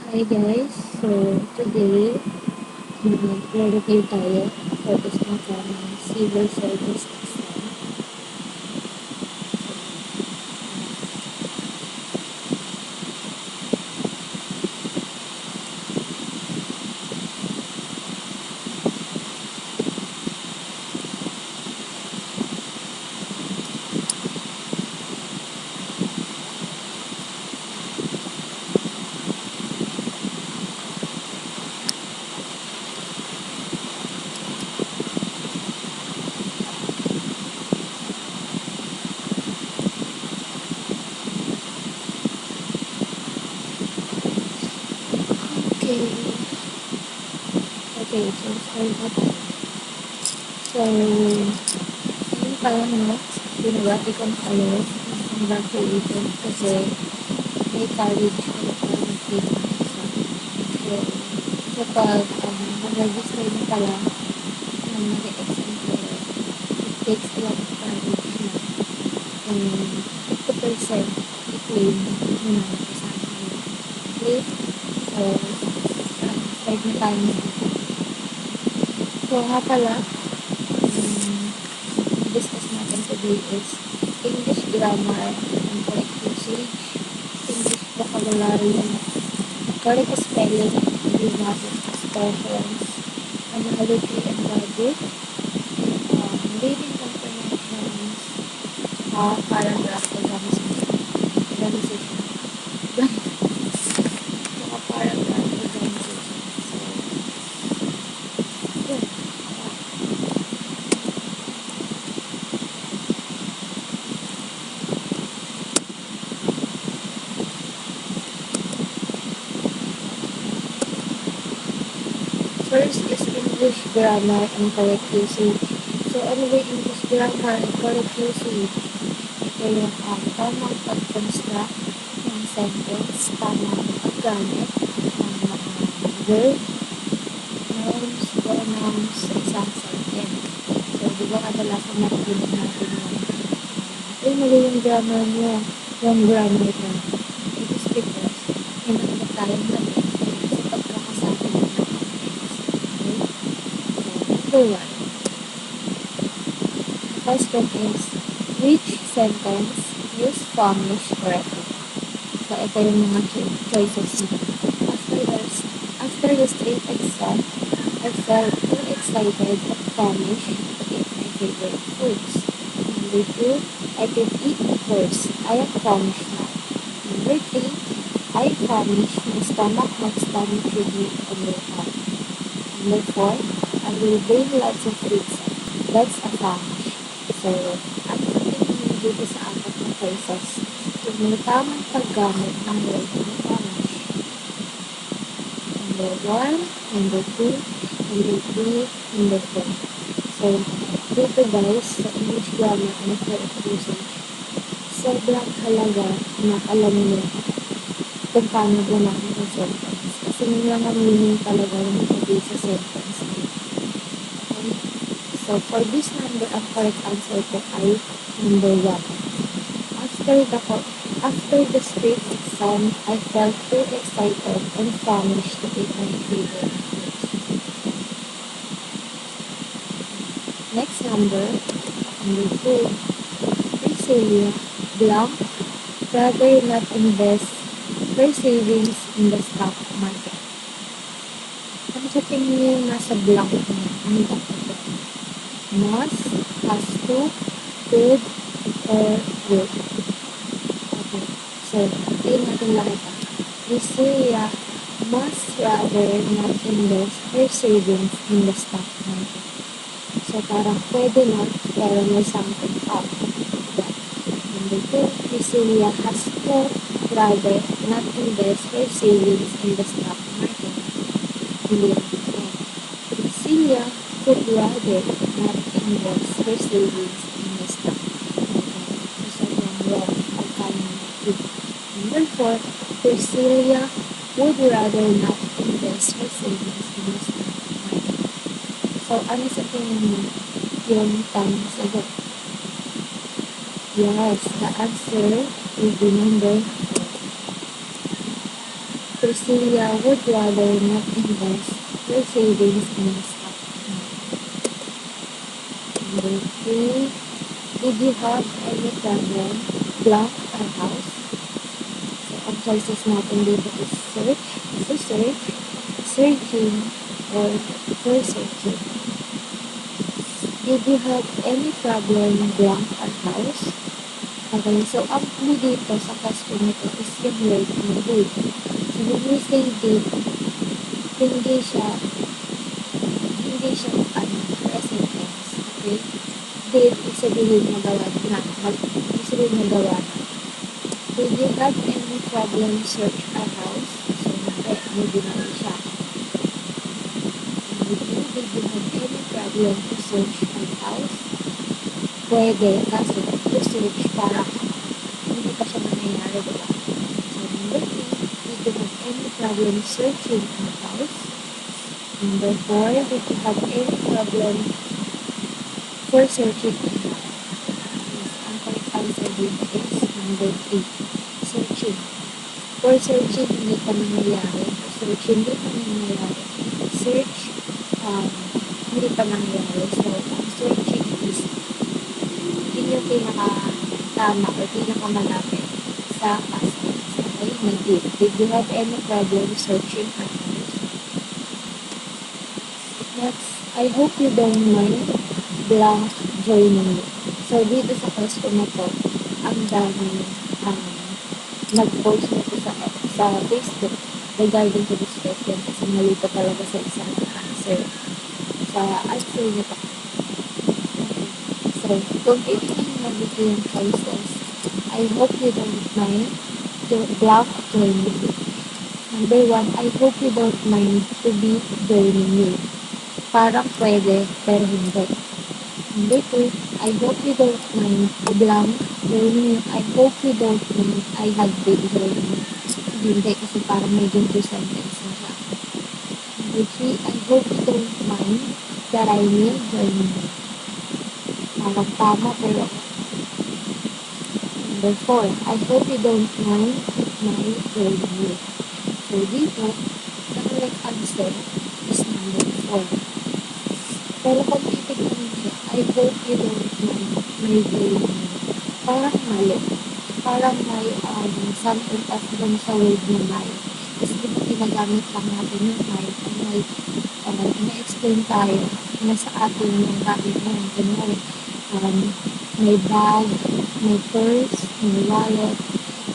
Hi guys, so today mag-review tayo for this ng civil service exam. Okay, so start na tayo. So, yung parang notes, binabati kong kayo, congratulations kasi may college ko na parang take ng exam. So, kapag mag-register mo pala ng mag-exam kayo, it takes a lot of courage na. And 50% i-claim mo na kasama kayo. Okay? So, start na tayo dito. So, nga pala, discuss natin today is English grammar and correct usage, English vocabulary, correct spelling, idiomatic expressions, analogy and logic, reading comprehensions, paragraph organization, paragraph organization. So, yun. First is English grammar and correct usage. So, ano ba yung English grammar and correct usage? Ito yung tamang pag-construct ng sentence, tamang paggamit ng mga verb, nouns, pronouns sa isang sentence. So, di ba kadalasan nakikinig natin mali yung grammar mo, yung grammar mo. It is because may nakita tayong mali sa pagkakasabi ng number one. Question is, which sentence use Spanish correctly? So, ito yung mga choices mo. After the state exam, I felt too excited at Spanish to eat my favorite foods. Number two, I can eat the first. I am Spanish now. Number three, I promise my stomach next time it should be on your heart. Number four, I will bring lots of pizza. That's a promise. So, ang sabihin dito sa apat na choices, yung may tamang paggamit ng word na promise. Number one, number two, number three, number four. So, dito guys, sa English grammar and correct usage, sobrang halaga na alam niyo kung paano gumamit ng sentence. Kasi yun lang ang meaning talaga yung sabi sa sentence. Okay? So, for this number, ang correct answer ko ay number 1. After the state exam, I felt too excited and famished to eat my favorite foods. Next number 2. Priscilla blank rather not invest her savings in the stock market. Ano sa tingin niyo yung nasa blank niya? Ano dapat ito? Must, has to, could, or would. Okay. So, tingin natin lang ito. Priscilla must rather not invest her savings in the stock market. So, parang pwede na, pero may something up. Number 2, Priscilla has to rather not invest her savings in the stock market. Hindi yan. Priscilla could rather not invest her savings in the stock market. So, yan wrong. Number 4, Priscilla would rather not invest her savings in the stock market. So, ano sa tingin mo yung tamang sagot? Yes, the answer will be number 4. Priscilla would rather not invest her savings in the stock market. Number 3, did you have any problem, block or house? So, ang choices natin dito is search, research, searching, or researching. Did you have any problem, blank or house? Okay, so ang clue dito sa question nito is yung word na did. So, when we say did, hindi siya present tense. Okay? Did, ibig sabihin nagawa na. Ibig sabihin nagawa na. Did you have any problem search a house? So, hindi na siya. Did you have any problem to search a house? Pwede, kasi to search para hindi pa siya nangyayari, diba? So, number 3, did you have any problem searching a house? Number 4, did you have any problem for searching a house? Ang correct answer dito is number 3, searching. For searching, hindi pa nangyayari. For searching, hindi pa nangyayari. Search, hindi pa nangyayari. So, ang searching is yun yung pinaka-tama or pinaka-malapit sa past tense. Okay? Did you have any problem searching a house? Next, I hope you don't mind blank joining me. So, dito sa question na to, ang dami nag-post nito sa Facebook regarding to this question kasi malito talaga sa isang answer. Sa answer nito. So, kung titignan mo dito yung choices, I hope you don't mind to blank joining me. Number 1, I hope you don't mind to be joining me. Parang pwede, pero hindi. Number 2, I hope you don't mind to blank joining me. I hope you don't mind I had been joining me. Hindi, kasi parang medyo two sentence na siya. Number 3, I hope you don't mind that I may join you. Parang tama, pero number 4, I hope you don't mind my joining you. So, dito, the correct answer is number 4. Pero kung titignan niyo, I hope you don't mind my joining you. Parang mali. Parang may something else dun sa word na may. Kasi di ba ginagamit lang natin yung may kung may ina-explain tayo na sa atin yung gamit mo. Ganun. May bag, may purse, may wallet.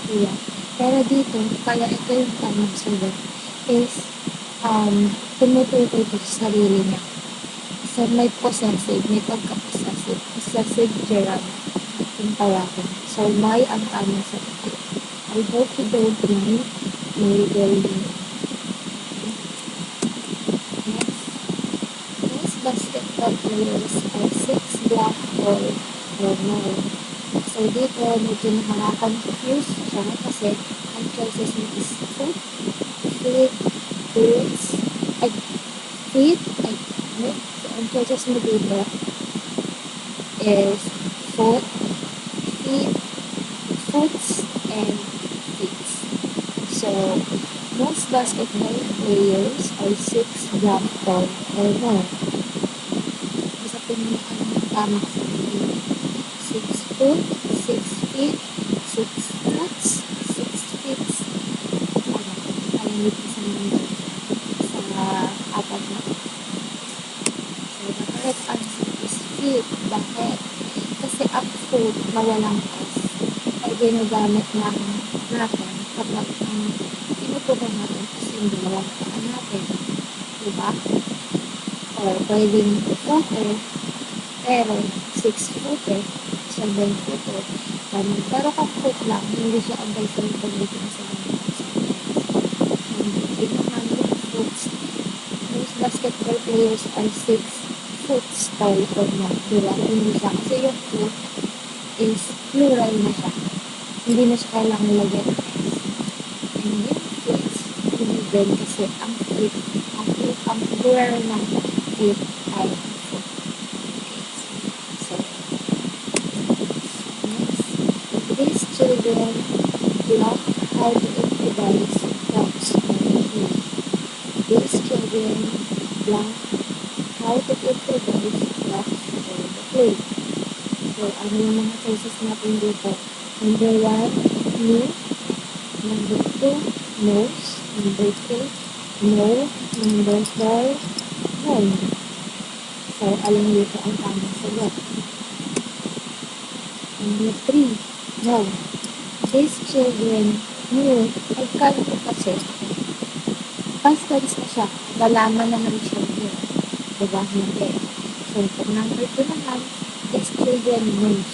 Yeah. Pero dito, kaya ito yung tamang sagot is tumutukoy ito sa sarili niya. So, may possessive, may pagka-possessive. Possessive gerund yung tawagin. So, may ang tamang sagot. I hope you don't mind my joining. Next, most basketball players are 6 black or more. So, dito, medyo nakaka-confuse siya kasi ang choices niya is foot, feet, boots, feet, so, ang choices mo dito is foot, feet, foots, and feet. So, most basketball players are 6 black or more. Basta pinili ka ng tamang sagot. 6 foot, 6 feet, 6 foots, 6 feet. Alam sa number sa apat na. So, the correct answer is feet. Bakit? Kasi ang foot na walang S ay ginagamit natin kapag ang tinutukoy natin is yung dalawang paa natin. Diba? Or pwedeng footer, pero 6-footer, 7-footer. Pero kung foot lang, hindi siya ang salita dito sa mga naman yung foots. Most basketball players are 6 foot tall or more. Diba? Hindi siya. Kasi yung foot is plural na siya. Hindi na siya kailangan lagyan ng S. And yung feet, hindi din kasi ang plural ng feet ay foot. Okay. So, next, these children block how to improvise prompts. children blank how to improvise blocks for the play. So, ano yung mga choices natin dito? Number 1, new. Number 2, nose. Number 3, no. Number 4, home. So, alin dito ang tamang sagot? Number 3, no. These children knew. Pagkala ko kasi, past tense na siya. Nalaman na ng children. Diba? Hindi. So, pag number 2 naman, these children knows.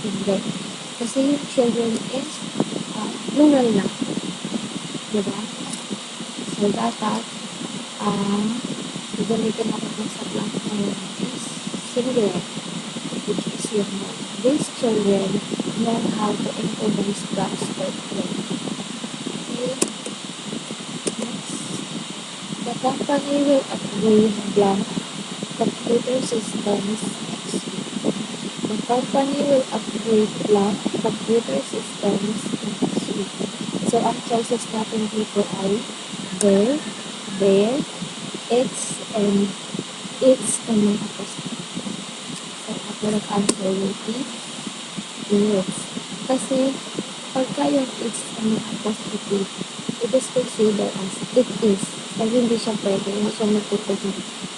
Hindi. Kasi yung children is plural na. Diba? So, dapat, gagamitin natin yung sa blank na yun is singular, which is yung these children know how to improvise blocks for play. Okay? Next. The company will upgrade blank computer systems next week. The company will upgrade blank computer systems next week. So, ang choices natin dito ay their, and may apostrophe. So, ako nag-answer yung is. Kasi, pagka yung it's and may apostrophe, it is considered as it is. Pag hindi siya pwede, hindi siya magtutugma.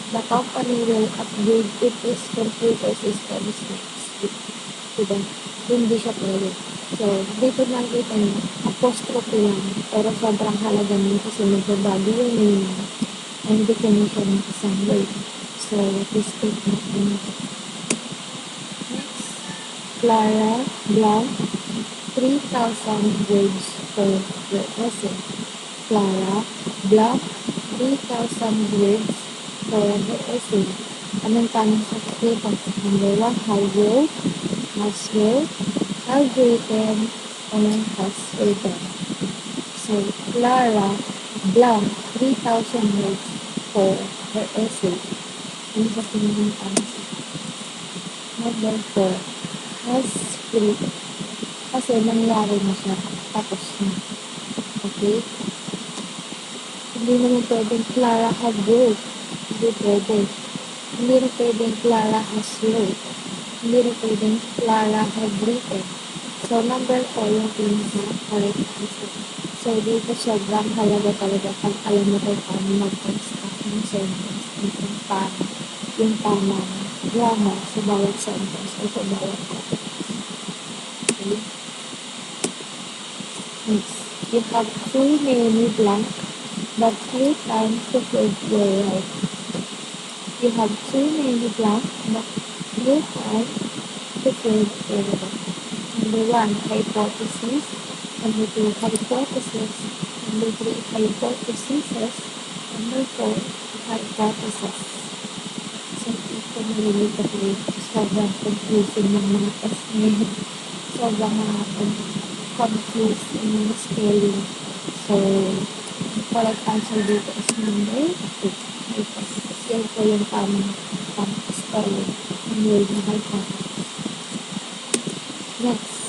The company will upgrade its computer systems next week. Diba? Hindi siya pwede. So, dito nakita niyo, apostrophe lang. Pero sobrang halaga niyo kasi magbabago yung meaning and definition ng isang word. So, this statement din. Next, Clara blank 3,000 words per lesson. Clara blank 3,000 words per essay. Anong tamang sagot dito? Number 1, have wrote, has wrote, have written, and has written. So, Clara blank 3,000 words for her essay. Ano sa tingin ng tamang sagot? Number 4, has written. Kasi nangyari na siya. Tapos na. Okay? Hindi naman pwedeng Clara have wrote. Hindi pwede. Hindi rin pwedeng Clara has wrote. Hindi rin pwedeng Clara have written. So, number 4 yung pinaka-correct answer. So, dito sobrang halaga talaga pag alam mo kung paano mag-construct ng sentence and kung paano yung tamang grammar sa bawat sentence o sa bawat topic. Okay? Next, you have too many blank but few times to prove your right. You have too many blank but few times to prove your right. Number 1, hypothesis. Number 2, hypothesis. Number 3, hypotheses. Number 4, hypothesis. So, ito narinig ako sobrang confusing ng mga test ngayon. Sobrang confused yung mga spelling. So, correct answer dito is number 2. Hypothesis. Yan po yung tamang spelling ng word na hypothesis. Next.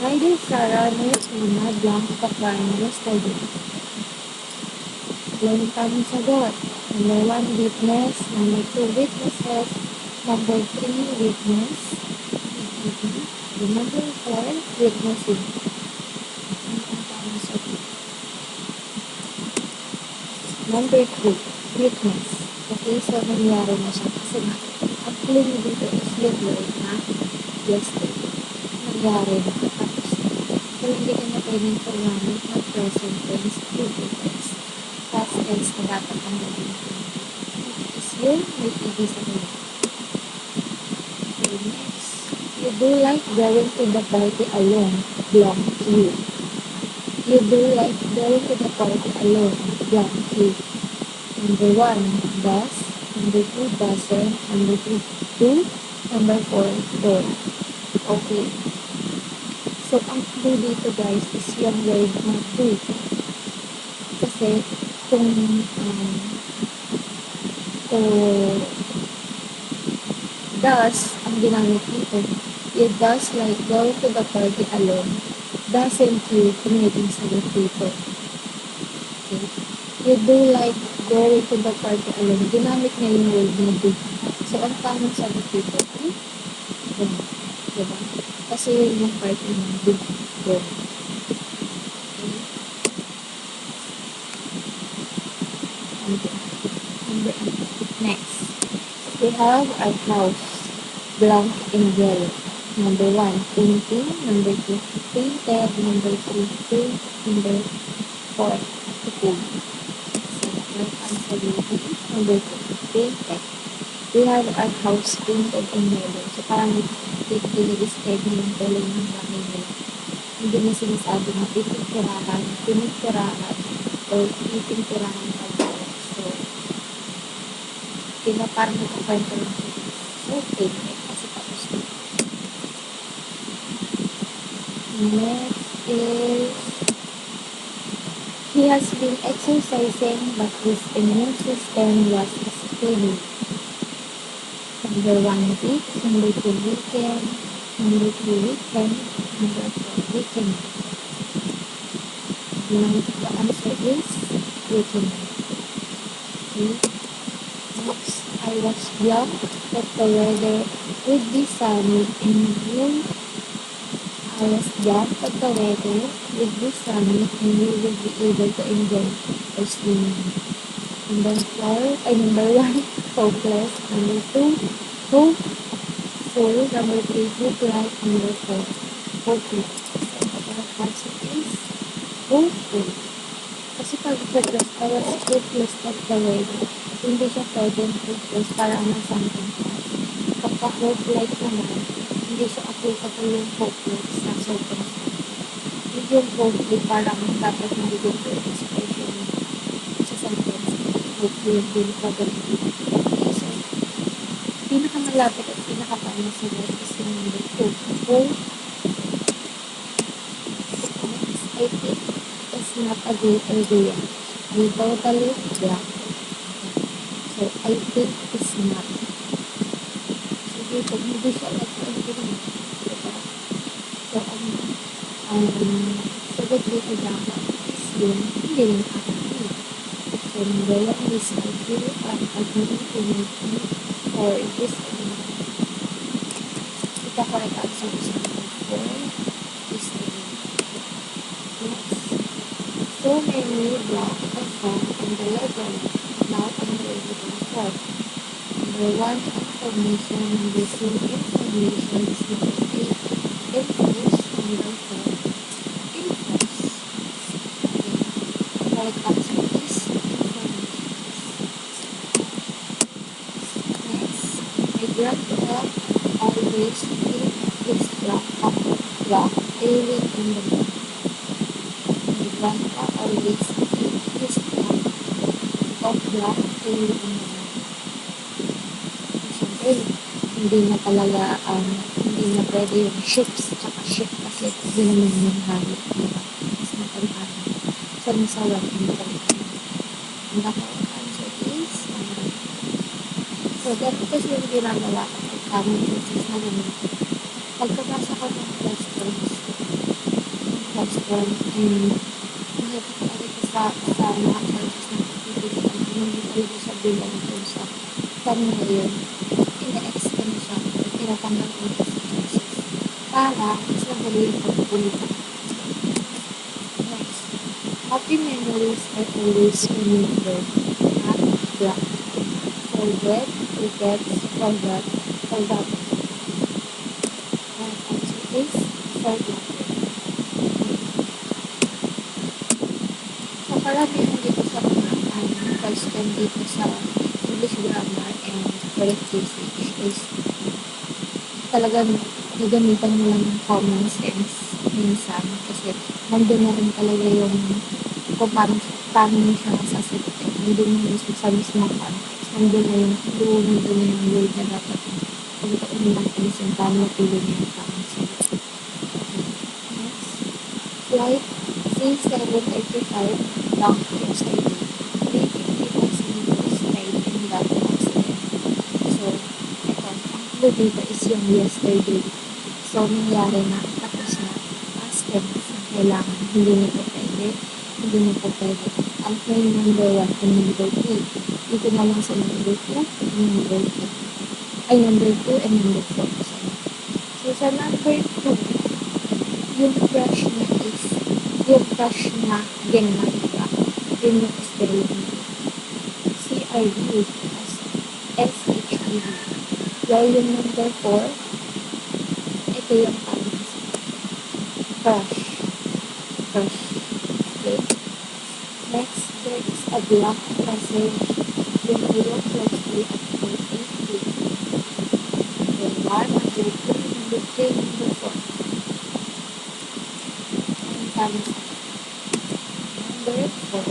Neither Sarah nor Tina blank the crime yesterday. Yan yung tamang sagot. Number 1, witness. Number 2, witnesses. Number 3, witness. Number 4, witnessing. Yan yung tamang sagot. Number 3, witness. Okay, so nangyari na siya. Kasi ang clue mo dito is yung word na yesterday. Nangyari na. Tapos, pero hindi ka na pwedeng gumamit ng present tense, future tense, past tense na dapat ang gawin. Which is yung may ibig sabihin. Okay, next. You do like going to the party alone, belong to you. You do like going to the party alone, belong to you. Number 1, does. Number 2, doesn't. Number 3, do. Number 4, don't. Okay. So, ang clue dito guys is yung word na do. Kasi, kung does ang ginamit dito, you does like going to the party alone. Doesn't you, pumwedeng sagot dito. Okay. You do like Very to the party alone. Ginamit niya yung word na do. So, ang tamang sagot dito ay go. Diba? Kasi yun yung party ng do. Go. Number next. We have our house. Blank in yellow. Number 1, painting. Number 2, painted. Number 3, paint. Number 4, painted. So, the correct answer will be number 2, painted. We have our house painted in yellow. So, parang i-describe niya yung color ng bahay nila. Hindi na sinasabi na pininturahan, or pipinturahan pa tayo. So, parang nagkakwento lang siya. So, painted. Kasi tapos na. Next is, he has been exercising but his immune system was steady. Number 1, week. Number 2, weekend. Number 3, weekend. Number 4, weekend. The answer is weekend. Okay. Next, I was young that the weather would be sunny and June. I was young that the weather would be sunny and we would be able to enjoy our swimming. Number 1, hopeless. Number 2, hope. Number 3, hope-like. Number 4, hopeless. So, the answer is hopeful. Kasi pag hopeless, I was hopeless at the weather. Hindi siya pwedeng hopeless para something else. Kapag hope-like naman, hindi siya applicable yung hopeless sa circumstance. Yung hopeful parang dapat hindi din po expression sa sentence. Hopeful din probability. Okay, so, pinakamalapit at pinakapano sa word is yung number 2. Hope. I think it's not a great idea. I totally blank. So, I think it's not. So, dito, hindi siya nag-agree. Diba? So, sagot dito dapat is yun, hindi rin agree. So, number 1 is agree or agree to me or disagree. The correct answer is number 4, disagree. Next. So many blogs are found in the library. Now I'm ready to report. Number 1, information. Number 2, information. Number 3, infos. Number 4, infos. Okay. Correct answer is information. Next, my grandpa always keep his block daily in the book. My grandpa always keep his block daily in the book. Siyempre, hindi na talaga, hindi na pwede yung ships, tsaka ship kasi yun naman yung habit, diba? Mas matalaga. So, nasa work in the book. And the correct answer is, so, ganito kasi yung ginagawa ko pag common senses na ganun. Pagkabasa ko ng questions, and nakikita ko sa mga choices na pagpipilian, hindi talaga siya bilang dun sa tanong na yun, ina-explain siya, tinatanggal ko sa choices, para mas madali yung pagpulit ako. Next, happy memories are always remembered, not blank. Forget, forgets, forgot, forgotten. Answer is forgotten. So, karamihan dito sa mga question dito sa English grammar and correct usage is talagang gagamitan mo lang ng common sense minsan kasi nandun na rin talaga yung kung paano mo siya sasagutin. Nandun na mismo sa mismong context. Nandun na yung clue, nandun na yung word na dapat pagkaunin natin yung paano pili niya yung tamang sagot. Okay. Next. Flight C785 down yesterday. 350 passengers died in that accident. So, ito, ang clue dito is yung yesterday. So, nangyari na, tapos na, past tense na kailangan. Hindi na po pwede. after number 1 and number 3. Dito na lang sa number 2 and number 3. Ay, number 2 and number 4. So, sa number 2, yung crush niya is, yung crush niya, ganyan, diba? Yun yung spelling niya. C-R-U as S-H-I-V. While yung number 4, ito yung tamang crush. Crush. Okay? Next, there is a black message. Yung look closely at point 8. Number 1, number 2, number 3, number 4. And tamang number 4,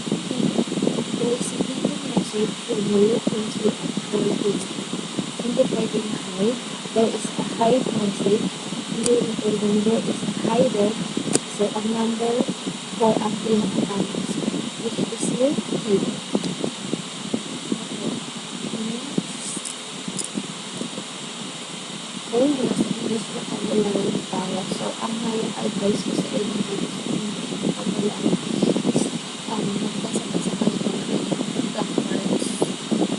there is a hidden message when you look closely at point 8. Hindi pwede na hide. There is a hide message. Hindi pwede there is a hidden. So, ang number 4 ang pinakatamang spell, which is yung hidden. Okay, nasa English na kami lang tayo. So, ang may advice ko sa inyo dito sa English na kami lang is magbasa-basa kayo ng black cards.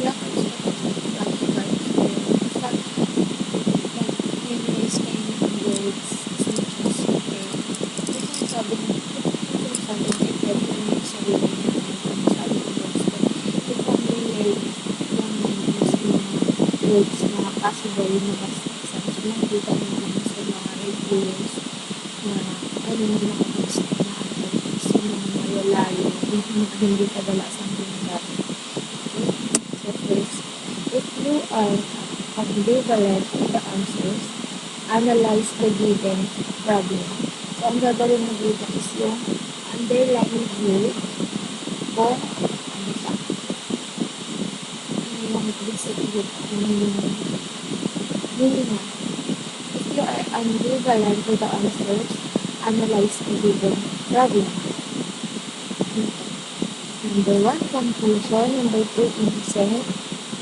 Black cards na flashcards kayo. Basta, memorize kayo ng words as much as you can. Kung sabi niya, i-get mo yung sarili niya, kung sabi ng words ko, yung familiar lang naman sa mga words na possible na basta nakikita naman sa mga reviews na ano na nakapag-stop na advice yung mga malalayo, yung hindi kadalasang ginagamit. Okay? So first, if you are ambivalent in the answers, analyze the given problem. So ang gagawin mo dito is yung underlying view kung ano siya. Ano yung ibig sabihin, ano yung meaning niya. If you are ambivalent to the answers, analyze the given problem. Number 1, confusion. Number 2, innocent.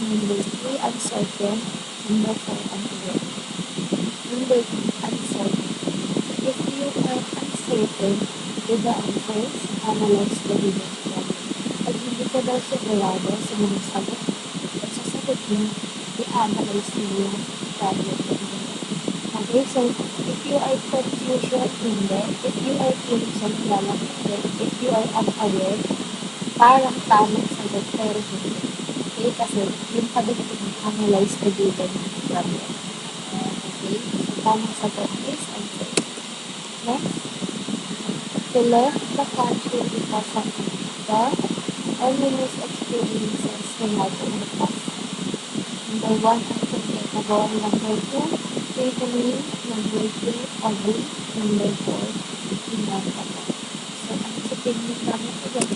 Number 3, uncertain. Number 4, unclear. Number 3, uncertain. If you are uncertain with the answers, analyze the given problem. Pag hindi ka daw sigurado sa mga sagot at sa sagot mo, i-analyze mo yung problem. Okay, so if you are confusion, hindi. If you are innocent, wala hindi. If you are unaware, parang tamang sagot pero hindi. Okay, kasi yung sagot ko analyze the given problem. Okay, so tamang sagot is answer. Next, to left the country because of the ominous experiences we had in the past. Number 1, unforgettable. Number 2, faithfully. Number 3, ugly. Number 4, remarkable. So, ang sabihin mo kami ulit.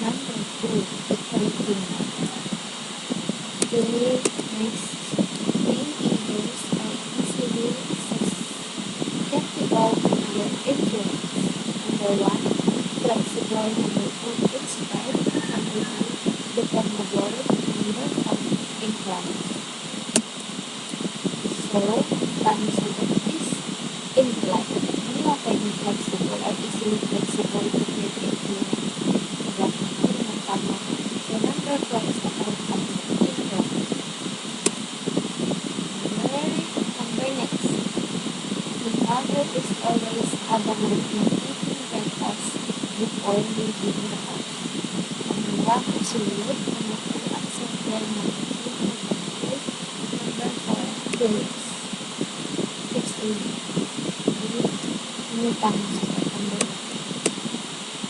Number 2, faithfully. Okay, next. Teenagers are easily susceptible to peer influence. Number 1, flexible. Number 2, inspired. Number 3, dependable. Number 5, inclined. So, tamang sagot is inclined. Hindi na pwedeng flexible or easily flexible to peer influence. Diba? Hindi na tama. So, number 4 is the outcome of inclined. Number next. The mother is always adamant in taking breakfast before leaving the house. Number 1 is rude. Number 2, uncertain. Number 3, negative. Number 4, curious. It's rude. Hindi tamang sagot. Number 1.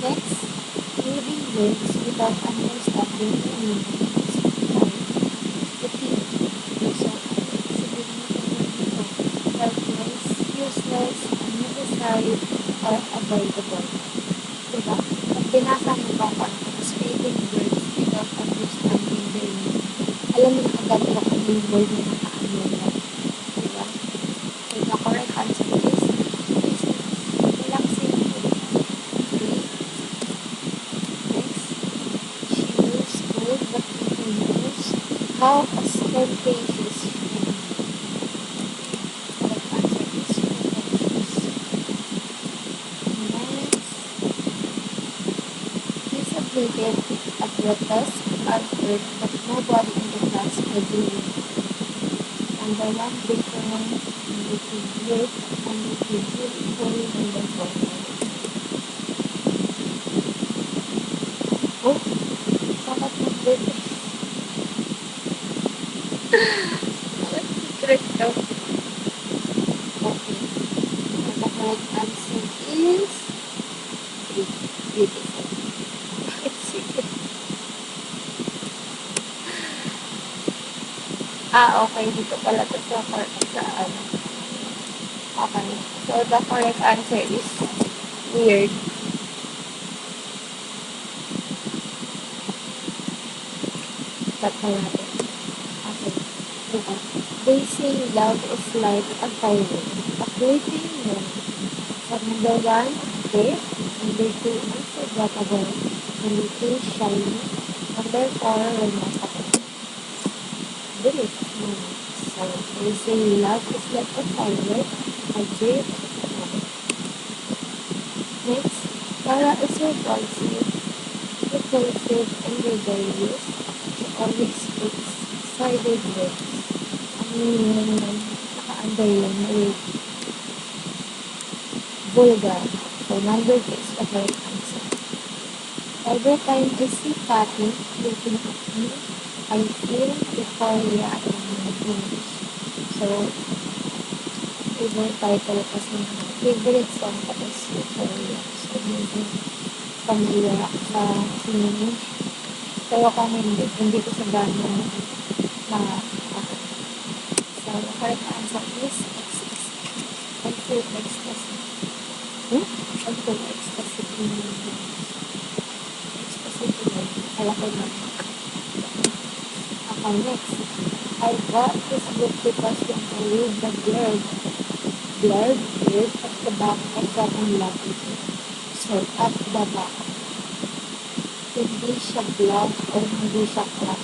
Next, reading words without understanding the meaning is required. Repeat. So, sabihin mo dito, helpless, useless, unnecessary, or avoidable. Diba? Pag binasa mo ba tapos reading words without understanding their meaning, alam mo na agad mo kung yung word na nakaano mo. Diba? So, the correct answer is useless. Relaxing food. Okay? Next, she moves good, but people knows how ostentatious she can be. Correct answer is pretentious. Next, he needed a grotesque answer that nobody in the class could believe. Number one, different. Number two, weird. Number three, beautiful. Number four, oh, bakit nag-birthday? Bakit secret daw? Okay. So the correct answer is three. Beautiful. Bakit secret? Okay. Dito pala ito sa ano. Okay. So the correct answer is weird. Start na natin. Okay. Diba? They say love is like a firework. A fleeting one. So number one, okay. Number two, unforgettable. Number three, shiny. Number four, remarkable. Bilis. So they say love is like a firework. A great one. Next, Tara is repulsive and rebellious. She always speaks sided words. Ang meaning nun, naka-underline na word. Vulgar. So, number 2 is the correct answer. Every time I see Patty looking at me, I feel euphoria in my bones. So, favorite title kasi favorite song ko is Euphoria. So, medyo familiar ako sa singing. Pero kung hindi ko sa gano'n na ako. So, the correct answer is ecstasy. I feel ecstasy. I feel ecstasy in my bones. Ecstasy in my bones. Kala ko na. Okay, next. I bought this book because when I read the blurb at the back, I fell in love with it. So, at the back. Hindi siya blog o hindi siya crack.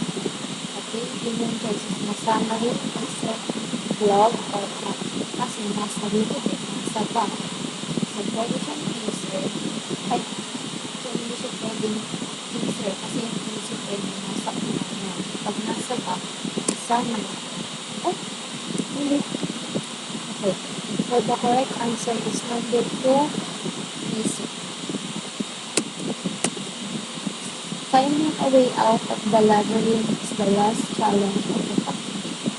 Okay, yun yung choices. Masama rin sa blog or crack. Kasi nasa likod eh, nasa back. So, pwede siyang teaser. Ay, so hindi siya pwedeng teaser kasi hindi siya pwedeng nasa unahan. Pag nasa back, sama na. Oh, hindi. Okay. So, the correct answer is number 2, teaser. Finding a way out of the labyrinth is the last challenge of the competition.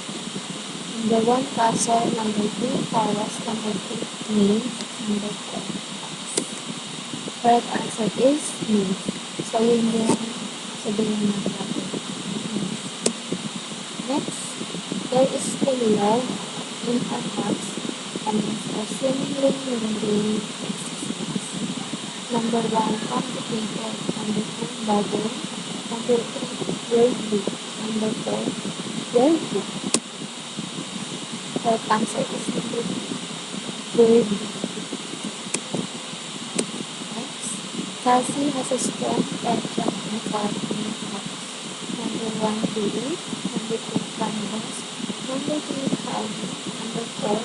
Number 1, castle. Number 2, forest. Number 3, maze. Number 4, house. Correct answer is maze. So, yun yung sabihin natin. Next, there is still love in our hearts amidst our seemingly mundane existence. Number 1, complicated. Number 2, bubble. Number 3, worldly. Number 4, worldly. Correct answer is number 2, worldly. Next, Cassie has a strong penchant in parting house. Number 1, Billy. Number 2, canvas. Number 3, cloudy. Number 4,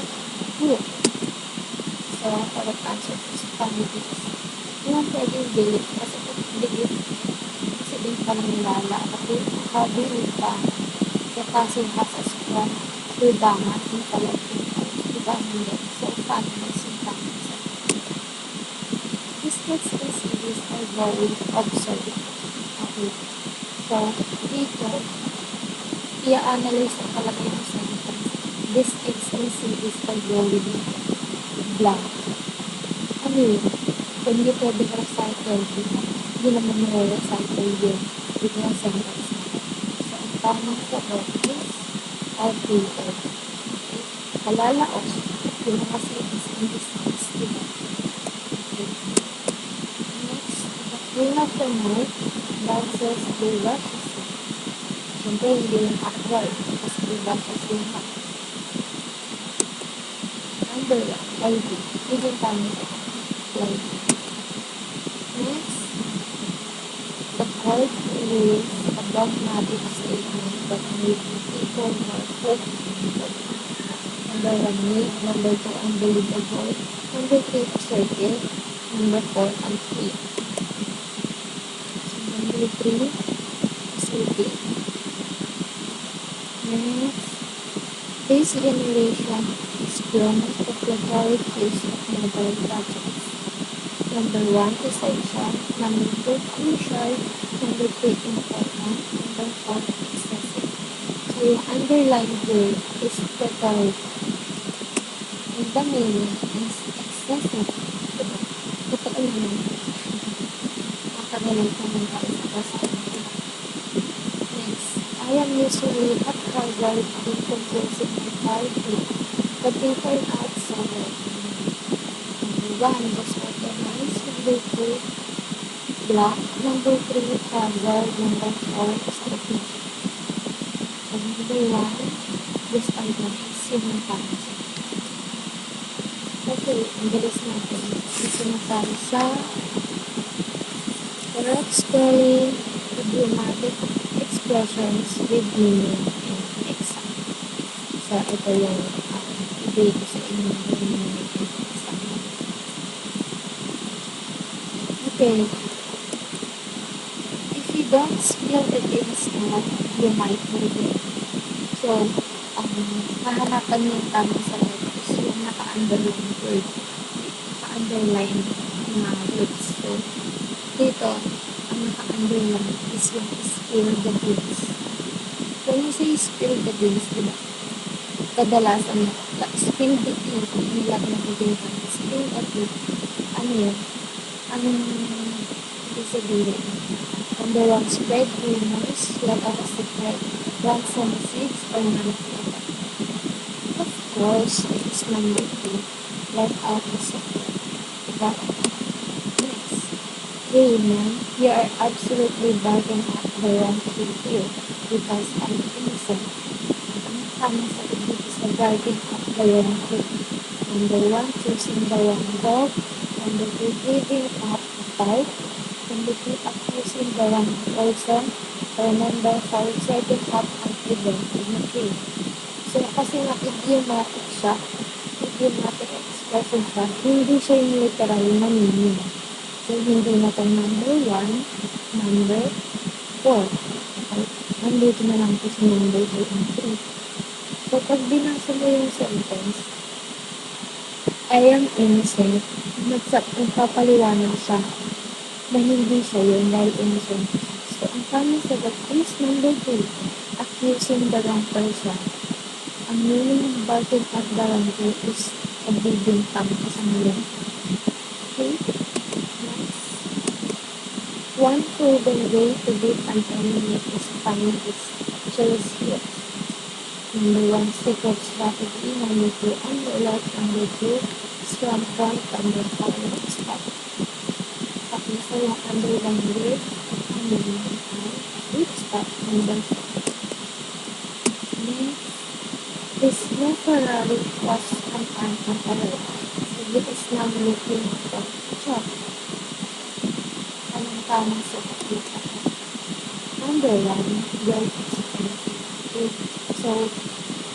blue. So, correct answer is canvas. Yung pwedeng bilit kasi kung bilit kasi din panilala kasi hobby libangan so kasi has a strong libangan yung collecting house libangan din so families yung families biscuits and CDs are very obsolete. Okay, so dito i-analyze ko talaga yung sentence. Biscuits and CDs are going blank. Ano yun? Kung hindi pwedeng recycle dito, hindi naman nire-recycle yun. Dito yung sentence na. So, ang tamang sagot is outdated. Okay? Kalalaos, yung mga cities and districts, diba? Okay. Next, the queen of the night dances the rushes. Siyempre, hindi yung awkward kasi the rushes yung number 1, ID. Hindi yung tamang sagot. ID. Next, the court rules a dogmatic statement that made people more hopeful. Number 1, make. Number 2, unbelievable. Number 3, assertive. Number 4, unfair. So, Number 3, sleeping. Next, this generation is grown with the plethoric use of mobile gadgets. Number 1, essential. Number 2, crucial. Number 3, important. Number 4, excessive. So yung underlined word is plethoric. And the meaning is excessive. Diba? Totoo naman. Makarelate naman tayo sa question. Next, I am usually at hazard in composing my poetry, but they turn out so well. Number 1, disorganized. Number 2, black. Number 3, hazard. Number 4, strategic. So, number 1, disorganized. Yun ang tama. Okay, ang bilis natin. Gusto na tayo sa correct spelling, idiomatic expressions with meaning and example. So, ito yung ibigay ko sa inyo yung meaning and example. Okay. If you don't spill the drinks now, you might regret. So, hahanapan niyo yung tamang sagot is yung naka-underline word. Naka-underline na words. So, dito, ang naka-underline is yung spill the drinks. When you say spill the drinks, diba? Kadalasan, spill the tea, hindi lang nabigay ka. Spill the tea. Ano yun? Anong ibig sabihin? Number 1, spread rumors, let out a secret, plant some seeds, or none of them. Of course, it is number 2, let out a secret. Diba? Next, hey man, you are absolutely barking at the wrong tree here because I'm innocent. Ang tamang sagot dito sa barking at the wrong tree. Number 1, choosing the wrong dog. Number 2, giving up a fight. Number 3, accusing the wrong person. Or number 4, setting up an event in a tree. So, kasi nga idiomatic siya, idiomatic expression siya, hindi siya yung literal na meaning. So, hindi na ito number 1, number 4. Okay? Nandito na lang po sa number 2 and 3. So, pag binasa mo yung sentence, I am innocent, nagpapaliwanag siya na hindi siya yun dahil innocent. So, ang tamang sagot is number 2, accusing the wrong person. Ang meaning ng barking at the wrong tree is pagbibintang sa mali. Okay? Next. One proven way to beat an enemy is find his chase here. Number 1, secret strategy. Number 2, underlet. Number 2, strong point. Number 4, stop. Okay, so yung underline word, ang meaning ay with stop. Number 4. Next is necessarily was an error. So it is now looking for a job. Anong tamang sagot dito? Number 1, very expensive. So,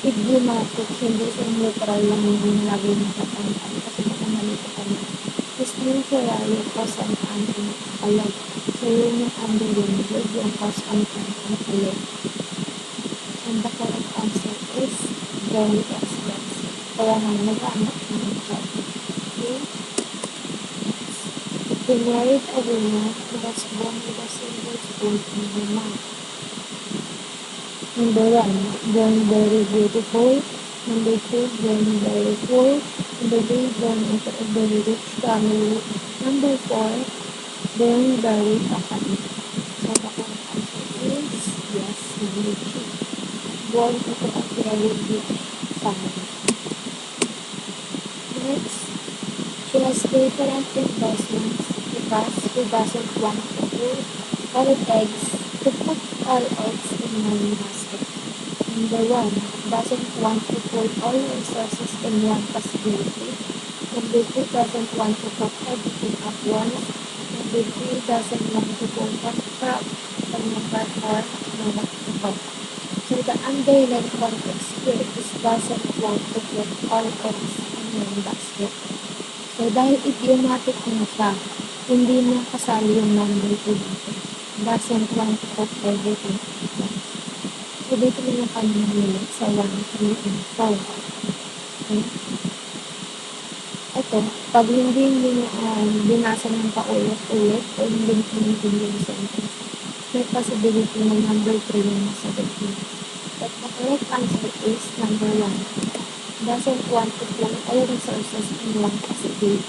idiomatic, hindi sa literal lang yung lagi nakatandaan kasi nakamali ko kami. Is necessarily cause an alert. So, yun yung underline word, yung cause an alert. And the correct answer is very expensive. Kaya nga nag-anak ng job. Okay? He married a woman who was born with a silver spoon in her mouth. Number 1, born very beautiful. Number 2, born very poor. Number 3, born into a very rich family. Number 4, born very Catholic. So the correct answer is yes, number 2. Born into a very rich family. Next, she has different investments because she doesn't want to put all eggs in one basket. Number 1, doesn't want to put all resources in one possibility. Number 2, doesn't want to put everything at once. Number 3, doesn't want to put one crop. And number 4, no what to put. So the underlying context here is doesn't want to put all eggs in one basket. So dahil idiomatic na siya, hindi na kasali yung number 2 dito. doesn't want to put everything at once. So, dito na lang kami namili sa 1, 3, and 4. Okay? Ito, pag hindi mo binasa ng paulit-ulit o hindi mo pinintindi yung sentence, may possibility na number 3 yung masagot mo. But the correct answer is number 1. Doesn't want to play all resources in one possibility.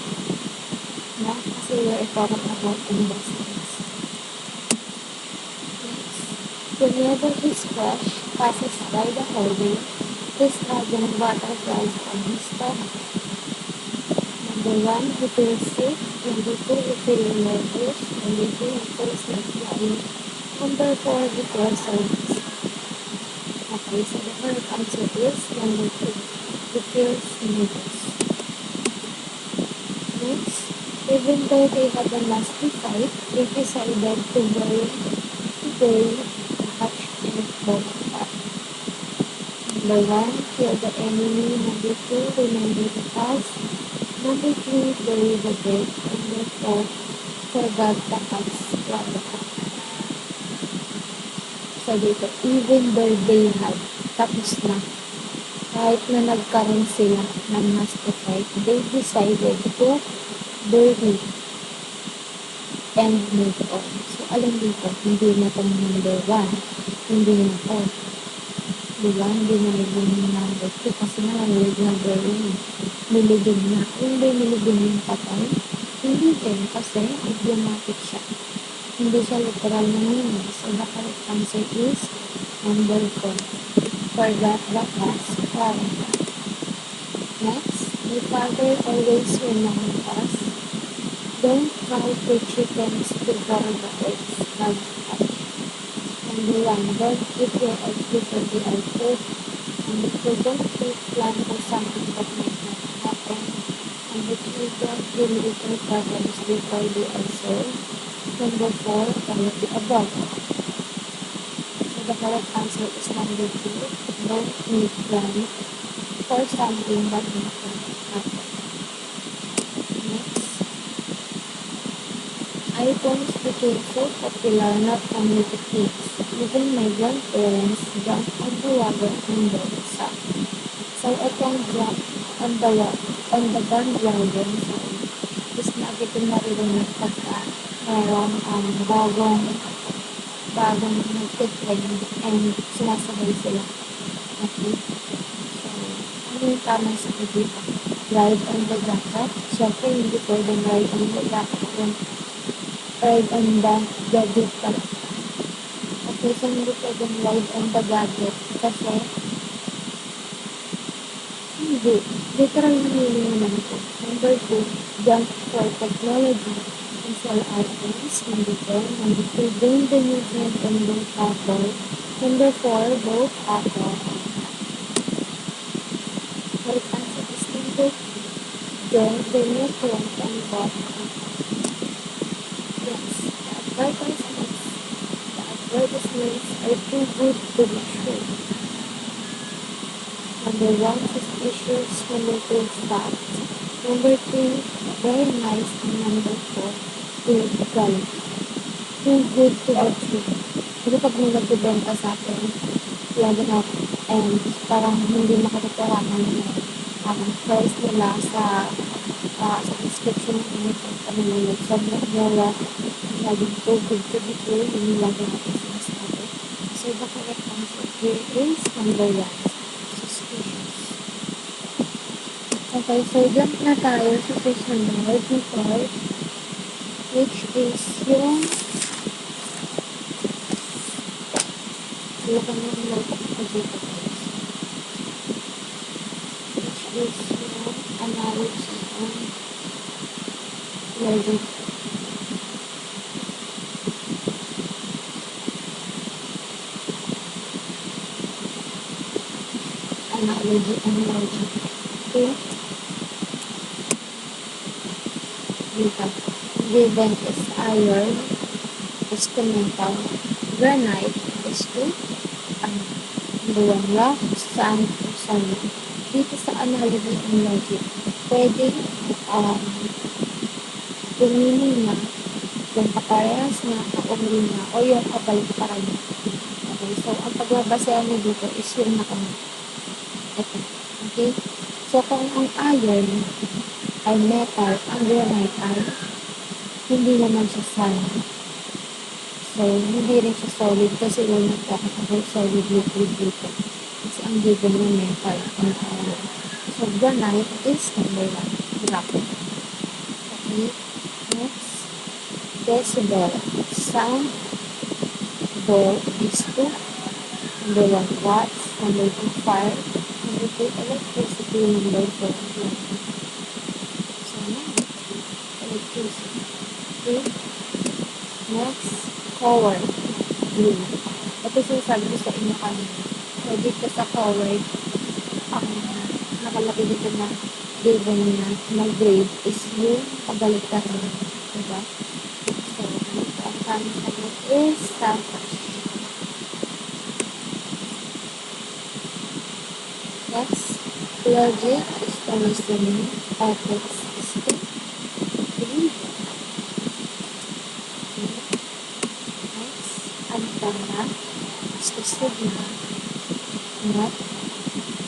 No? Kasi we're talking about investments. Next, whenever his crush passes by the hallway, his cousin butterflies on his stomach. Number 1, he feels sick. Number 2, he feels nervous. Number 3, he feels like flying. Number 4, he feels service. Okay, so the correct answer is number 2. He feels nervous. Next, even though they had a nasty fight, they decided to bury the hatch and fall apart. Number 1, kill the enemy. Number 2, remember the past. Number 3, bury the dead. Number 4, forgot the past. So dito, even though they had, tapos na, kahit na nagkaroon sila ng nasty fight, they decided to bury and move on. So, alam dito, hindi na itong number 1. Hindi na ito. Diba? Hindi na yung number 2 kasi nalaglag na bury. Niligid na. Hindi niligid yung patay. Hindi din kasi idiomatic siya. Hindi siya literal na meaning. So, the correct answer is number 4. Forgot the past. Next, my father always reminds us, don't try to chickens before the eggs have hatched. Number 1, don't eat your eggs before they are cooked. Number 2, don't plan for something that might not happen. Number 3, don't deal with your problems before they are solved. Number 4, all of the above. So the correct answer is number 2, don't make plans for something that might not happen. Next, iPhones became so popular not only to kids, even my grandparents jumped on the wagon and bought some. So itong jump on the bandwagon, is lagi ko naririnig pagka merong bagong nagtitrend and sinasabay sila. Okay? So, ano yung tamang sabi dito? Ride on the jacket? Siyempre, hindi pwedeng ride on the jacket yung ride on the gadget pala. Okay, so hindi pwedeng ride on the gadget kasi hindi. Literal meaning naman ito. Number 2, jump for technology and sell items. Number 10, number 2, gain the movement and both Apple. Number 4, both Apple. Correct answer is number 2. Join the new trend and bought Apple. Yes, the advertisements are too good to be true. Number 1, suspicious. Number 2, fact. Number 3, very nice. And number 4, good quality. Too good to be true. Kasi pag may nagbibenta sa atin, lagi na, and parang hindi makatotohanan yung price nila sa description ng anything kami nila. Sobrang mura, laging too good to be true, yung lagi natin sinasabi. So, the correct answer here is number 1, suspicious. Okay, so jump na tayo sa susunod before, which is yung which is yung analogy on logic. Analogy on logic. Okay? Dito. Given is iron, instrumental, granite is to number 1, rock, sand, or solid. Dito sa analogy and logic, pwede yung meaning na Yung kaparehas na, kaumri na, o yung kabaliktaran na. Okay, so ang pagbabasehan niyo dito is yung nakamit. Ito. Okay? So kung ang iron ay metal, ang granite ay hindi naman siya sand. So, hindi rin siya solid kasi we're not talking about solid liquid dito. Kasi ang given ng metal and iron. So, granite is number 1. Rock. Okay? Next, decibel. Sound ball is 2. Number 1, watts. Number 2, fire. Number 2, electricity. Number 4, light. So, next, electricity. Okay? Next, forward. Blue. Ito sinasabi ko sa inyo kanina. So, dito sa forward, ang nakalagay dito na given na grade is yung kabaliktaran. Diba? So, dito ang tamang sagot is salvage. Next, logic is the reasoning. Ethics is the belief. Next, antenna is the signal. Net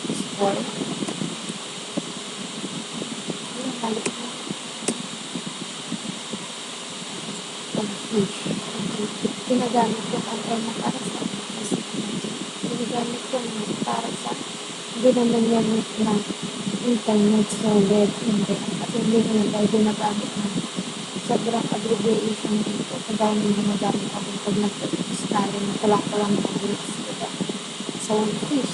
is for yung balik na pag-fish. Ginagamit yung antenna para sa ginagamit yung net para sa hindi naman yan na internet solid. Hindi. Kasi hindi naman tayo ginagamit na sobrang abbreviation dito. Kagaya ng ginagamit ako pag nag-text tayo na kulang-kulang ng groups. Diba? So, fish.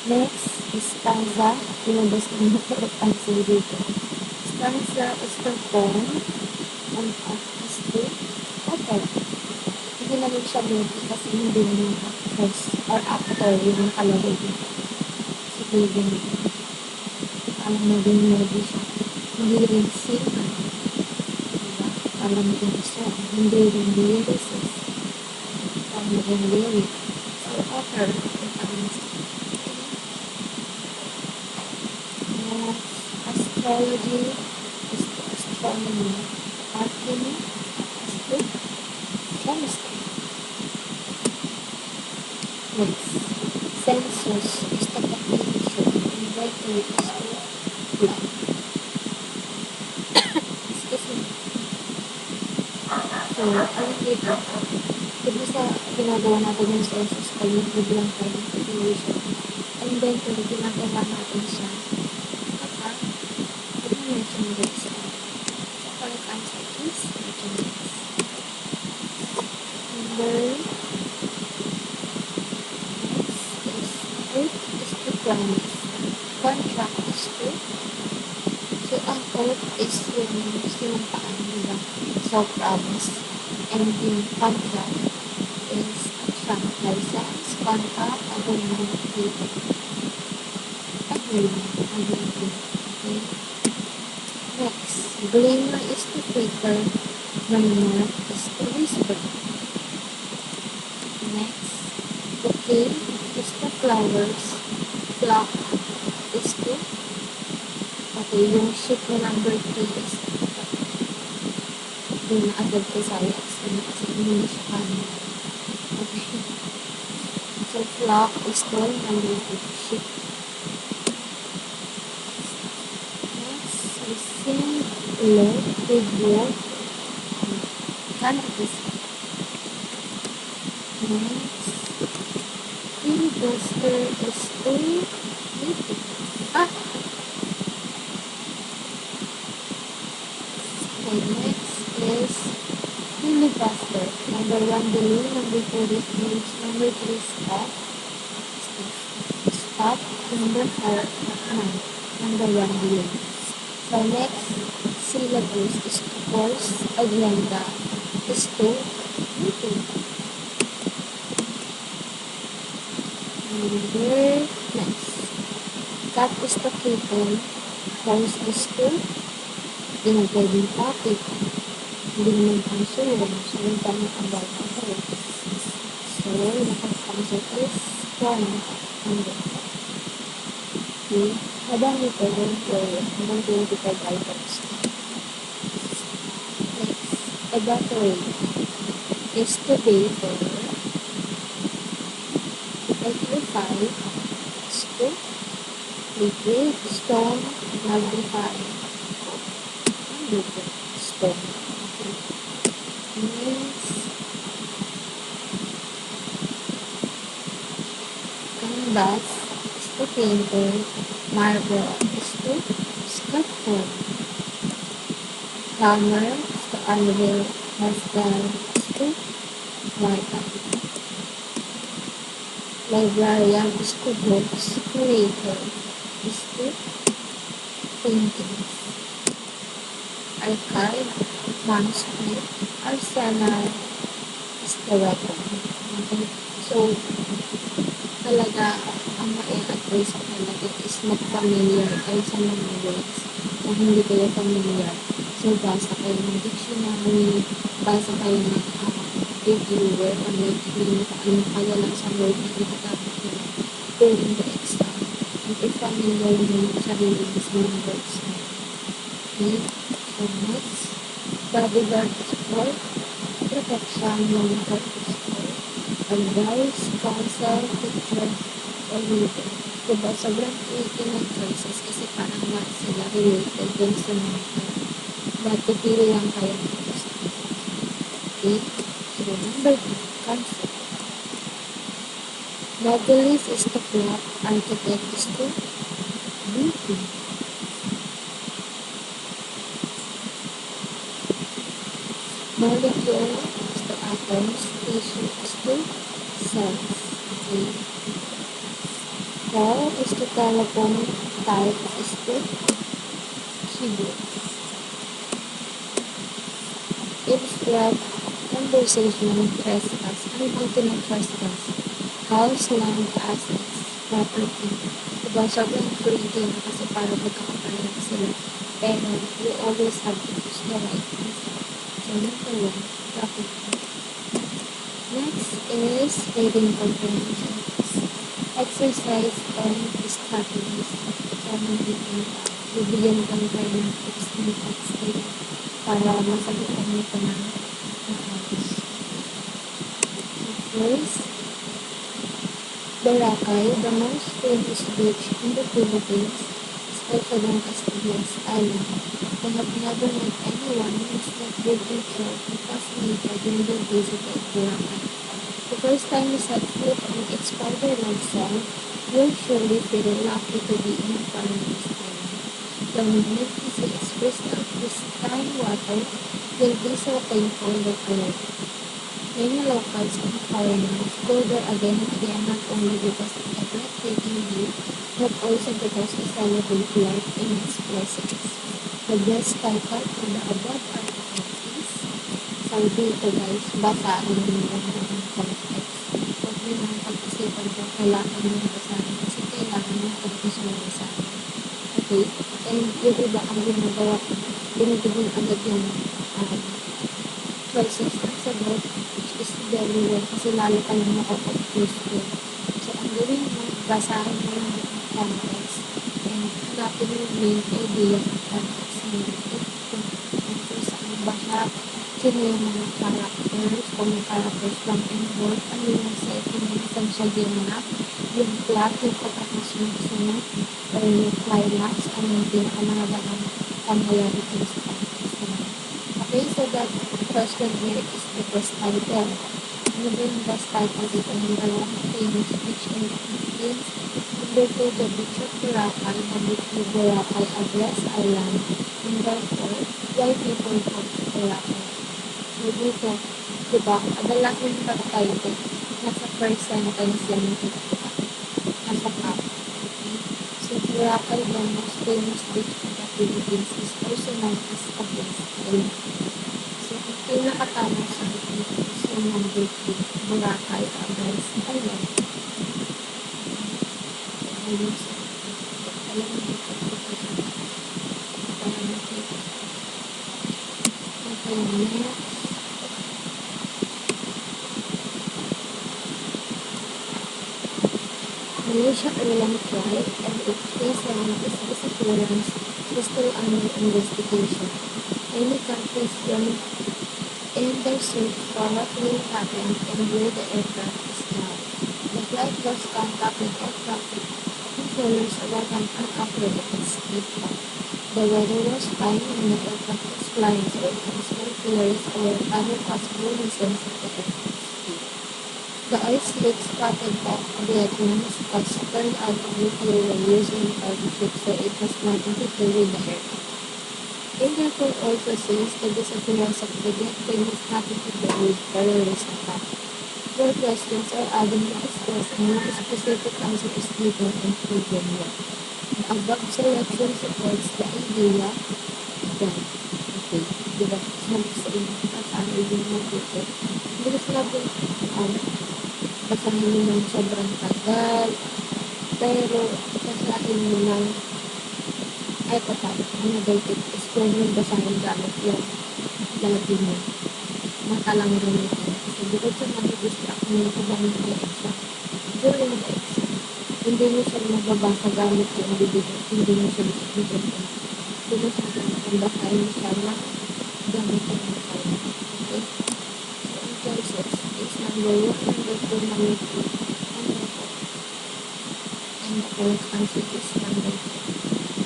Next is stanza. Pinabas na yung correct answer dito. Stanza is the form and is the author. Hindi naman siya movie kasi hindi naman actress or actor yung nakalagay dito. Si Kevin. Alam mo din movie siya. Hindi rin singer. Diba? Alam mo din siya. Hindi rin lyricist. Alam mo din lyric. So, author. Astrology is the astronomy. Alchemy is the chemistry. Next, census is the population. Inventory is the blood. Excuse me. So, ano dito? Diba sa ginagawa natin yung census tayo, nagbibilang tayo ng population. Inventory, ginagawa natin siya kapag merchandise. So, correct answer is merchandise. Number next is Earth is the planet. Contract is to. So, ang Earth is yung sinumpaan, diba? So, province. And yung contract is a trunk license, contract, agreement, agreement. Okay? Next, glimmer is the flicker, murmur is the whisper. Next, bouquet is the flowers, flock is the, okay, yung sheet na number 3 is yung na-agad ko sa explain kasi hindi siya kanya. Okay. So, flock is the number 2 sheet. Sing, low, big word, canvas. Next, filibuster is to meeting. Okay, next is filibuster. Number 1, delay. Number 2, refuse. Number 3, stop. Stop. Number 4, none. Number 1, delay. So, next, syllabus is to course, agenda is to meeting. Number next, cut is to people, course is to, hindi na pwedeng topic, hindi naman ang suwon, so yung tanong about ang course. So, nakapag-answer is one, number. Okay. Madami po yung player. Hanggang 25 items. Next. Evaporate is to vapor. Liquefy is to liquid. Stone, magnify. Liquid. Stone. Next, canvas is to painter. Marble is to sculptor. Hammer is to anvil. Mescal is to mortar. Librarian is to books. Curator is to paintings. Archive, manuscript, arsenal is the weapon. Okay? So, talaga, ang ma-advise ko talaga is mag-familiar kayo sa mga words. Kung hindi kayo familiar, so basa kayo ng dictionary, basa kayo ng reviewer, online review, kung ano kaya lang sa word na ginagamit nila during the exam. And i-familiar mo yung sarili mo sa mga words na. Okay? So next, bodyguard is for protection ng heart is for advice, counsel, teacher, or leader. Diba, sobrang tricky ng choices kasi parang not sila related dun sa mga term. But pipili lang kayo ng gusto. Okay? So, number 2, concept. Novelist is to plot, architect is to beauty. Molecule is to atoms, tissue is to cells. Okay? Call is to telephone, type is to keyboard. Abstract, conversation, trespass. Ano bang tinatrespass? House, land, assets, property. Diba, sobrang tricky na kasi para magkakapareha sila. Pero, you always have to choose the right answer. So, number 1, property. Next is reading comprehension. Exercise and strategies. So, bibigyan ko kayo ng tips and tricks dito para masagutan nyo ito ng maayos. So, first, Boracay, the most famous beach in the Philippines, is also known as the Blessed Island. They have never met anyone who is not really thrilled and fascinated when they visited Boracay. The first time you set foot on its powder-like sand, you'll surely feel lucky to be in paradise island. The moment you see its crystal pristine water, you'll be so thankful that you lived. Many locals and foreigners go there again and again not only because of the breathtaking view, but also because they celebrate life in its blessings. The best title for the above article is, sabi dito guys, basahin mo lang ng context. Huwag nyo lang pag-isipan kung kailangan nyo basahin kasi kailangan nyo pag-gusto mo basahin. Okay? And yung iba ang ginagawa ko, binibigyan agad yung choices ng sagot, which is very well kasi lalo kayong makakonfuse ko. So, ang gawin mo, basahin mo yung context and hanapin mo yung main idea ng context mo. Kung saan ba siya, sino yung mga characters, kung yung characters lang involved, ano yung setting, saan siya ginanap, yung plot, yung pagkakasunod-sunod, or yung climax, ano yung pinakamahalagang pangyayari dun sa context mo. Okay, so that question here is the best title. Ano ba yung best title dito? Number 1, famous beach in the Philippines. Number 2, the beach of Boracay. Number 3, Boracay, a blessed island. Number 4, why people go to Boracay. So dito, diba, adalang yung pag-title, nasa first sentence yan yung pagkita. Nasa top. Okay? So Boracay, the most famous beach in the Philippines, is also known as a blessed island. So, ang pinakatama sa dito is yung number 2, Boracay, a blessed island. Ayun sa alam mo dito ito siya para makita. Okay, next. Malaysia Airlines flight MH370's disappearance is still under investigation. Many countries from in their search for what really happened and where the aircraft is now. The flight lost contact with air traffic controllers about an hour after its takeoff. The weather was fine and the aircraft was flying, so it was very curious about other possible reasons of the aircraft's fate. The oil slick spotted by Vietnam's was turned out to be fuel used in the cargo ship, so it was not interfered with the aircraft. Interpol also says the disappearance of the jet plane has nothing to do with terrorist attack. More questions are adding to this list, and no specific answer is given and proven yet. The above selection supports the idea that, okay, di ba, sabi sa inyo, kasama yung mga dito, hindi ko sinabi, basahin mo ng sobrang tagal, pero basahin mo ng, ay, pasabi, ang negative is kung yung basahin gamit yung lagi mo. Mata lang gamitin. Kasi bukod sa mag-distract mo yung ibang exam, during the exam, hindi mo siya mababasa gamit yung bibig, hindi mo siya bibig. Sinasabi mo kung basahin mo siya na gamit yung mata. Okay? So, in choices, is number 1, number 2, number 3, number 4. And the correct answer is number 2.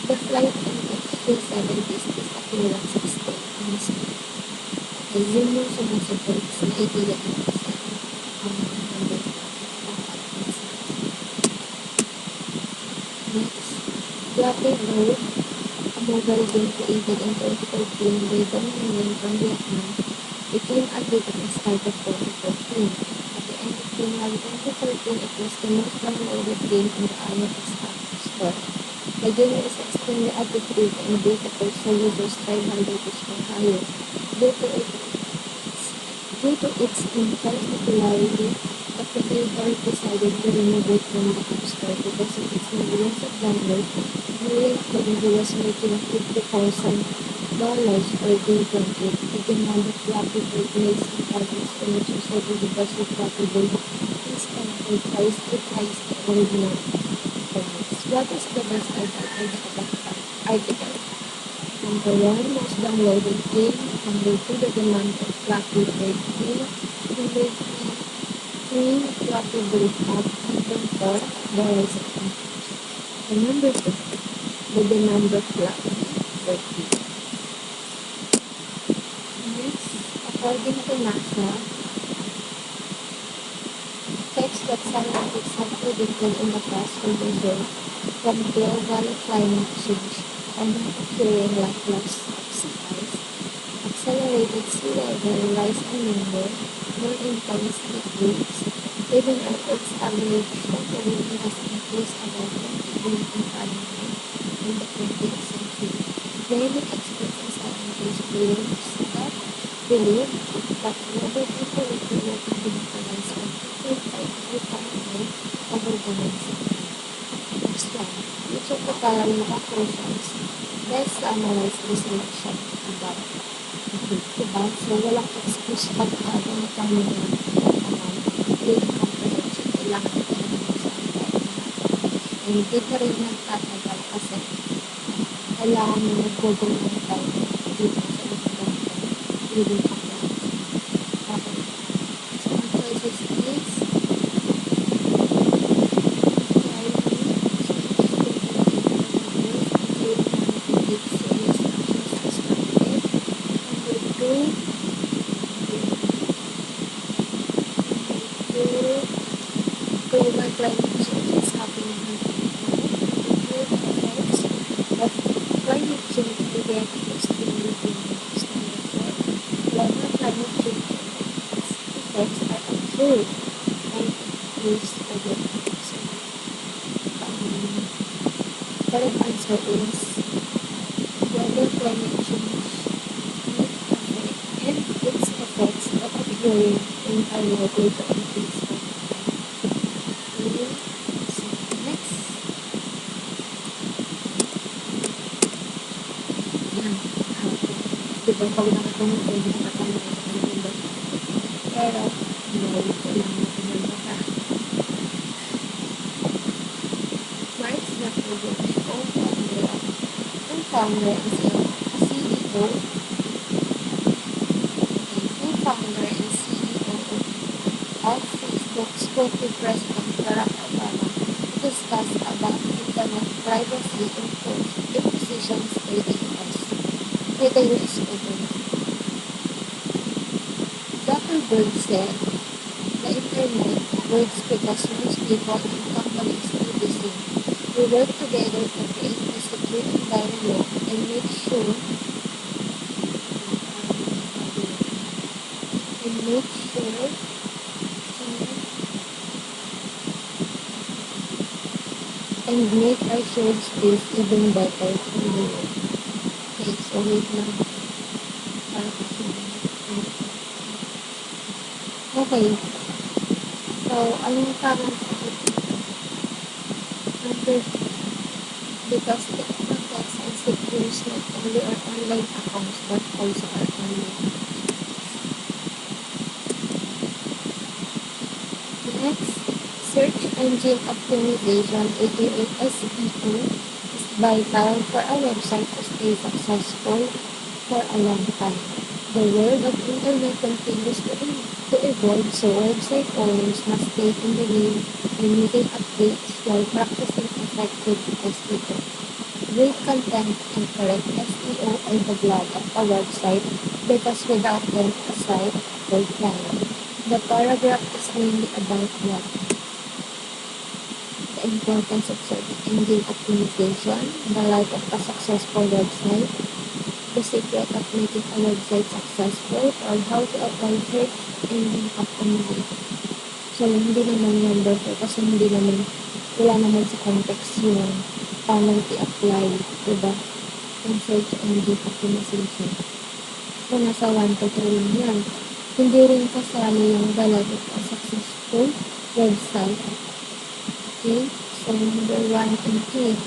The flight MH370's disappearance is still a mystery. Okay, yun yung sumusunod sa idea ng number 4. Next, Flappy Bird, a mobile game created in 2013 by Dong Nguyen from Vietnam, became a hit at the start of 2014. At the end of January 2013, it was the most downloaded game in the iOS App Store. The game is extremely addictive and beautiful, so users strive harder to score higher. Due to its intense popularity, the creator decided to remove it from the App Store because of its millions of downloads. Nguyen claimed he was making $50,000 per day from it. The demand of Flappy Bird made some progress furniture serving because of Flappy Bird instantly priced to price the original permits. What is the best article? Number 1, most downloaded game. Number 2, the demand of Flappy Bird game. Number 3, Flappy Bird app. Number 4, the rise of computers. And number 2, the demand of Flappy Bird game. Next, according to NASA, effects that scientists have predicted in the past will result from global climate change are not occurring like loss of sea ice, accelerated sea level rise and number, more intense heat waves, even at its average temperature has increased about 20 degrees Fahrenheit in the 20th century. Many experts and scientists believe that global temperature will continue to rise by 2.5 Fahrenheit over the next century. Next one, which of the following conclusions best summarize this section about diba? So, walang excuse pagkado na kami ng data comprehension. Kailangan ito na sa and hindi ka rin nagtatagal kasi kailangan mo nag-google ng time dito sa mga reading comprehension. Okay. So, ang choices is global climate change is happening in the effects of climate change direct extremely greenhouse. Global climate change effects are observed and increased over so, correct answer is global climate change and its effects are occurring and are likely to increase over time. Next. Yan. Diba pag nakatanong ko, hindi nakatanong ko sa kanila. Pero, no, kailangan mo kumanta. Mark Zuckerberg, co-founder and CEO, Facebook spoke with President Barack Obama to discuss about internet privacy impositions by the US government. Zuckerberg said the internet works because most people and companies do the same. We work together to create a secure environment and make sure and make our shared space even better for the world. Okay, so wait lang. Para kasi okay, so anong parang number because it protects and secures not only our online accounts but also our online. Next, search engine optimization, aka SEO, is vital for a website to stay successful for a long time. The world of internet continues to evolve, so website owners must stay in the game by making updates while practicing effective SEO. Great content and correct SEO are the blood of a website because without them, a site will die. The paragraph is mainly about what? The importance of search engine optimization, the life of a successful website, the secret of making a website successful, or how to apply search engine optimization. So, hindi naman number 4 kasi wala naman sa context yung paano i-apply, diba? Yung search engine optimization. So, nasa 1 to 3 lang yan. Hindi rin kasali yung the life of a successful website. Okay? So, number 1 and 3.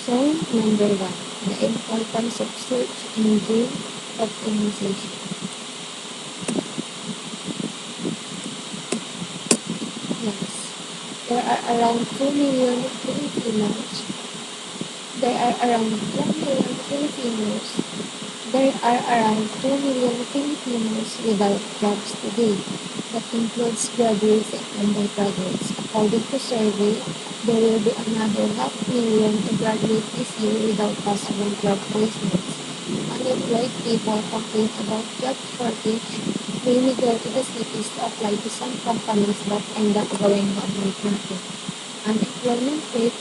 So, number 1, the importance of search engine optimization. Yes. There are around 2 million Filipinos. There are around 2 million Filipinos. There are around 2 million Filipinos without jobs today. That includes graduates and undergraduates. According to survey, there will be another 500,000 to graduate this year without possible job placements. Unemployed people complain about job shortage, many go to the cities to apply to some companies but end up going home with nothing. Unemployment rate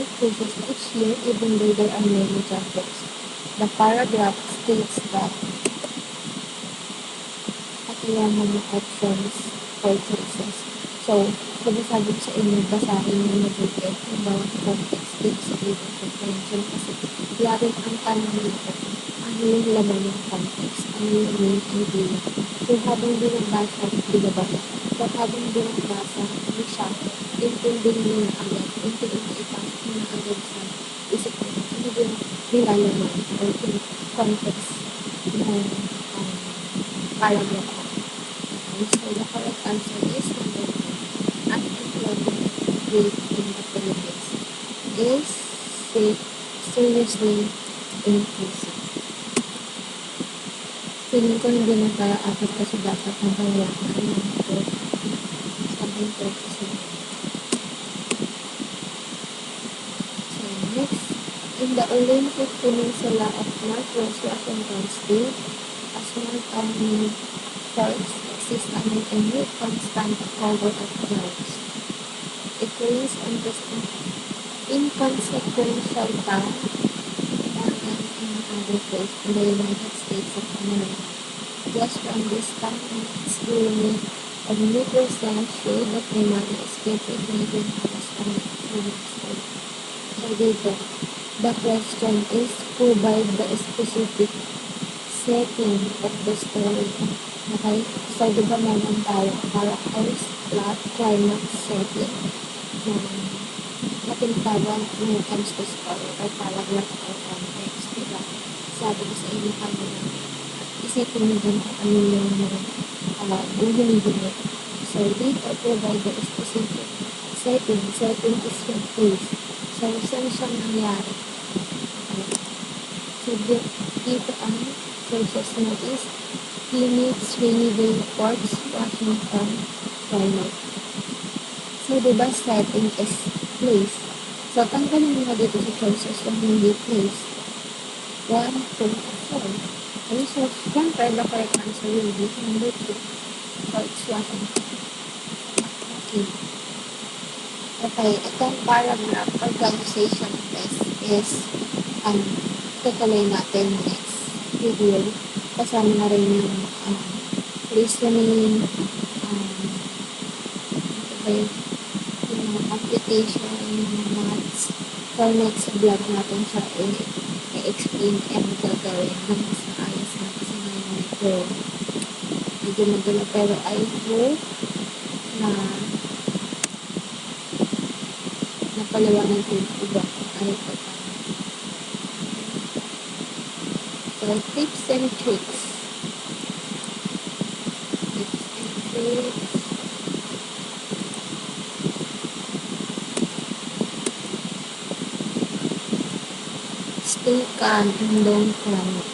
increases each year even though there are many job roles. The paragraph states that ito yung mga options for choices. So, sabi ko sa inyo, basahin nyo mabuti yung bawat context dito sa table comprehension kasi laging ang tanong dito, ano yung laman ng context, ano yung main idea. So, habang binabasa, so habang binabasa mo siya, intindihin nyo na agad, unti-unti ipasok nyo na agad sa isip nyo, ano yung nilalaman or yung context ng paragraph. So the correct answer is number 1. Unemployment rate in the Philippines is seriously increasing. Feeling ko hindi na kaya apat kasi dapat hanggang 7.37. So next, in the Olympic Peninsula of Northwest Washington State, a small town named Forks exists under a near constant cover of clouds. It rains inconsequential town more than any other place in the United States of America. Just from this town and its gloomy of mid-percent shade that may not escape igniting hours on the side. So dito, the question is, provide the specific setting of the story. Okay? So, di ba meron tayo characters, plot, climax, setting. Natintawan when it comes to story or paragraph or context. Di ba? Sabi ko sa inyo kanina, isipin nyo din kung ano yung buhuli-huli. So, dito, provide the specific setting. Setting is your place. So, saan siya nangyari? Okay. So, dito ang sources natin is Phoenix, Rainy Day Reports, Washington, climate. So, diba setting is place. So, tanggalin mo na dito sa choices yung hindi place. 1, 2, 4. Okay, so, syempre, the correct answer will be number 2. So, it's Washington. Okay. Okay, itong paragraph organization test is tutuloy natin next video. Kasama na rin yung listening, okay, yung mga computation, yung mga maths. So, next vlog natin siya i-explain and gagawin ng mas maayos na kasi medyo madala pero I hope na napaliwanag ko yung iba kahit pa paano. So, tips and tricks. Tips and tricks. Stay calm and don't panic.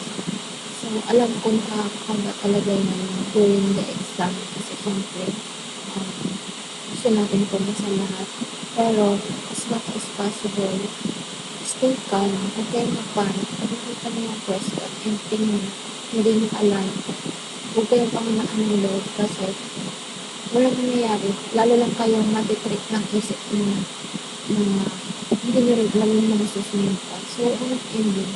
So, alam kong kakakaba talaga yun during the exam kasi syempre, gusto natin pumasa lahat. Pero, as much as possible, stay calm, huwag kayong mag-panic. Pag nakita mo yung question and tingin hindi nyo alam, huwag kayong panganaan ng loob kasi walang nangyayari. Lalo lang kayong matitrick ng isip nyo na hindi nyo rin alam yung mga susunod pa. So, ang ending,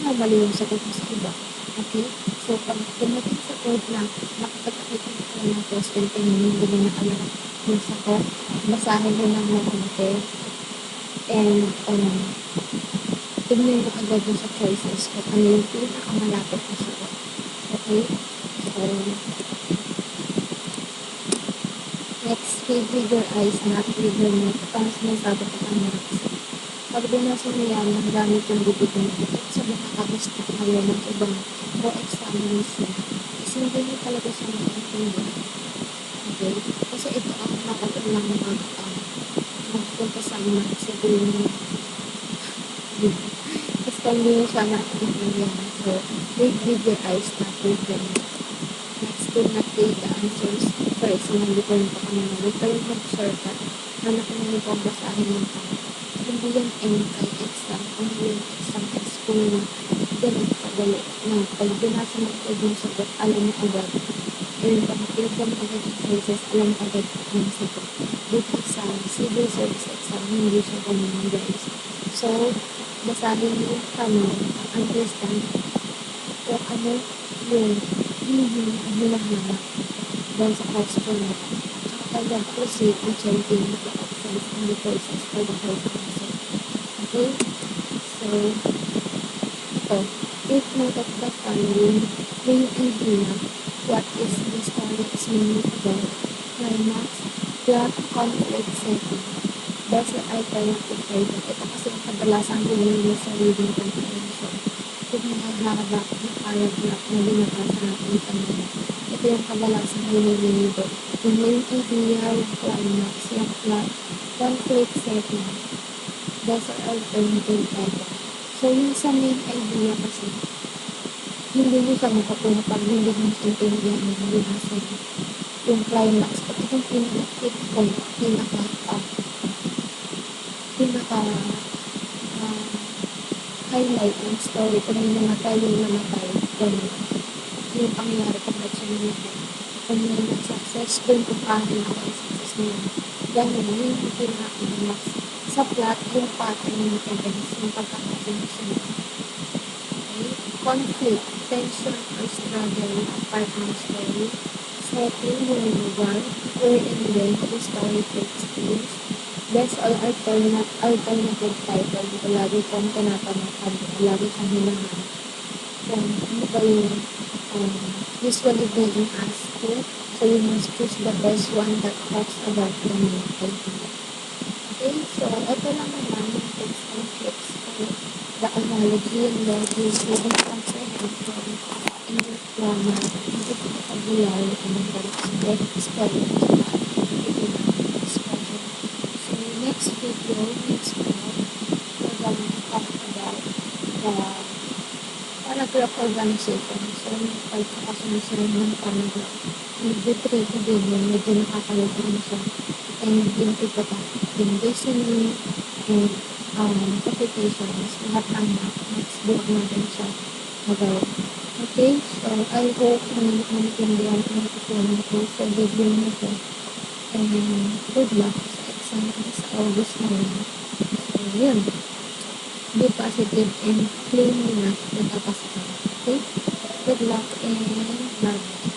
mali yung sagot mo sa iba. Okay? So, pag dumating sa point na nakapagkakita mo kayo ng question kung hindi mo na alam yung sagot, basahin mo ng mabuti and tignan mo agad sa choices kung ano yung pinakamalapit na sagot. Okay? So, next, read with your eyes, not with your mouth. Parang sinasabi ko ang next. Pag binasa mo yan, ang gamit yung bibig mo, sa makakabasta kayo ng ibang co-examination, kasi hindi mo talaga siya makaintindihan. Okay? Kasi ito ang nakatulang magpunta sa mga siguro mo. Kasi hindi mo siya makaintindihan. So, read with your eyes, not with your mouth. Next, do not read the answers first. Hindi ko rin pa kami huwag kayong mag-shortcut. Hanap ko namin po ang basahin ng tao. Hindi yan kay exam. Kung yung exam is kung ganun kadali na pag binasa mo agad yung sagot, alam mo agad. And pag pinagyan mo agad yung choices, alam mo agad yung sagot. Book exam, civil service exam, hindi siya ganun guys. So, basahin mo kami, understand kung ano yung hinahanap dahil sa question mo. Tsaka mag-proceed and checking the options and the choices for the whole answer. Okay? So, ito. Take note of the following main idea. What is the story is mainly about? Climax, plot, conflict, setting. Best or alternative title. Ito kasi ang kadalasan din sa reading comprehension. Kung mahahaba na paragraph na binabasa natin kanina. Ito yung kadalasan din doon. Yung main idea, yung climax, yung plot, conflict, setting. Best or alternative title. So, yung sa main idea kasi, hindi nyo siya makakuha pag hindi nyo siya intindihan yung binasa nyo. Yung climax, pag itong pinaka-click point, highlight ng story kung may namatay, yung pangyayari kung ba't siya namatay. Kung may nag-successful, kung paano naka-success niya. Ganun, yung pinaka-climax. Sa plot, yung pattern ng events, yung pagkakasunod. Okay? Conflict, tension or struggle, part ng story. Setting, yung lugar, where and when the story takes place. Best all alternative title, lagi kong tinatanong, lagi kong hinahanap. Kung ano ba yung usually being asked for, so you must choose the best one that talks about the main idea. Okay, so ito lang naman yung tips and tricks for the analogy and logic, reading comprehension, English grammar, English vocabulary, and the spelling. So next video, next vlog, we're going to talk about the paragraph organization. So, pagkakasunod ng paragraph. nag-betray ka din yun, medyo nakakalito na siya. And yung iba pa, yung listening and applications, lahat ng next book natin siya magawa. Okay, so I hope na maintindihan ang natutunan ko sa video na to. And good luck sa exam sa August na yun. So, yun. Be positive and claim mo na natapos ka. Okay? Good luck and love.